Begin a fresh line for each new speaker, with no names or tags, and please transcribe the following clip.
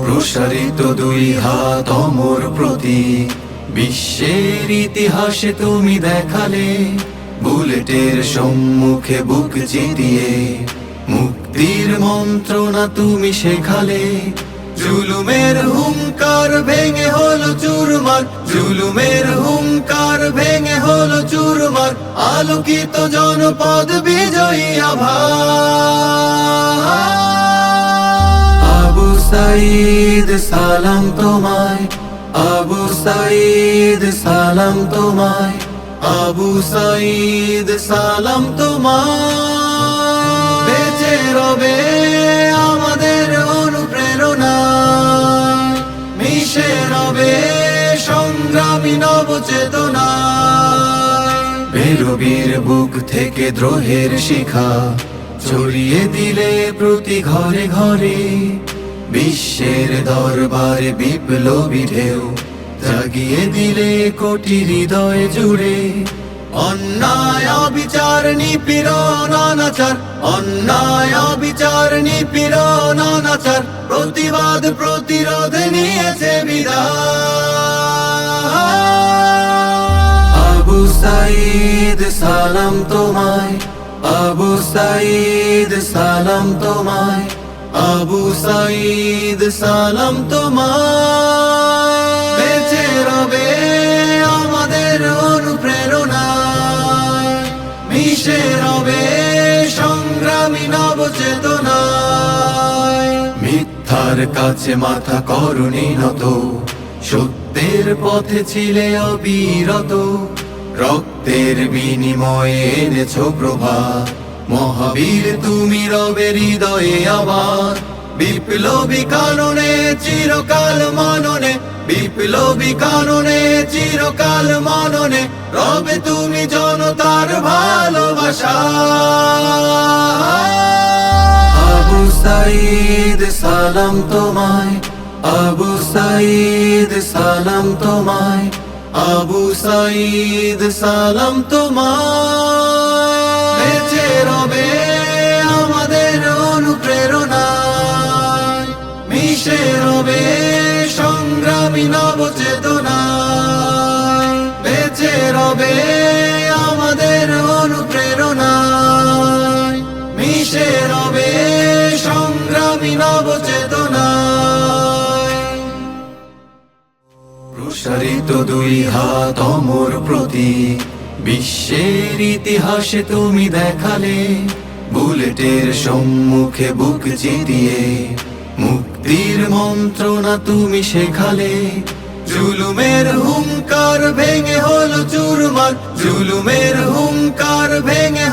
প্রসারিত দুই হাত অমর প্রতীক, বিশ্বের ইতিহাসে তুমি দেখালে। বুলেটের সম্মুখে বুক চিতিয়ে মুক্তির মন্ত্রণা তুমি শেখালে। জুলুমের হুঙ্কার ভেঙে হলো চুরমার, জুলুমের হুঙ্কার ভেঙে হলো চুরমার। আলোকিত জনপদ বিজয়ী আভা। আবু সাঈদ সালাম তোমায়, আবু সাঈদ সালাম তোমায়, আবু সাঈদ সালাম তোমায়। বেঁচে রবে আমাদের অনুপ্রেরণা, মিশে রবে সংগ্রামী নবচেতনা। বেরবীর বুক থেকে দ্রোহের শিখা ছড়িয়ে দিলে প্রতি ঘরে ঘরে। বিশ্বের দরবারে বিপ্লবী ঢেউ জাগিয়ে দিলে কোটি হৃদয় জুড়ে। অন্যায় অবিচার নিপীড়ন অনাচার, অন্যায় অবিচার নিপীড়ন অনাচার। প্রতিবাদ প্রতিরোধ নিয়েছে বিদায়। আবু সাঈদ সালাম তোমায়, আবু সাঈদ সালাম তোমায়, আবু সাঈদ সালাম তোমায়। বেঁচে রবে আমাদের অনুপ্রেরণা, মিশে রবে সংগ্রামী নবচেতনা। মিথ্যার কাছে মাথা করনি নত, সত্যের পথে ছিলে অবিরত। রক্তের বিনিময়ে এনেছো প্রভাত, মহাবীর তুমি রবে হৃদয়ে আবার। বিপ্লবী কাননে চিরকাল মননে, বিপ্লবী কাননে চিরকাল মননে। রবে তুমি জনতার ভালোবাসা। আবু সাঈদ সালাম তোমায়, আবু সাঈদ সালাম তোমায়, আবু সাঈদ সালাম তোমায়। বেঁচে রবে আমাদের অনুপ্রেরণা, মিশে রবে সংগ্রামী নবচেতনা। বেঁচে রবে আমাদের অনুপ্রেরণা, মিশে রবে সংগ্রামী নবচেতনা। প্রসারিত দুই হাত অমর প্রতীক, বিশ্বের ইতিহাসে তুমি দেখালে। বুলেটের সম্মুখে বুক চিতিয়ে মুক্তির মন্ত্রণা তুমি শেখালে। জুলুমের হুঙ্কার ভেঙে হলো চুরমার, জুলুমের হুঙ্কার ভেঙে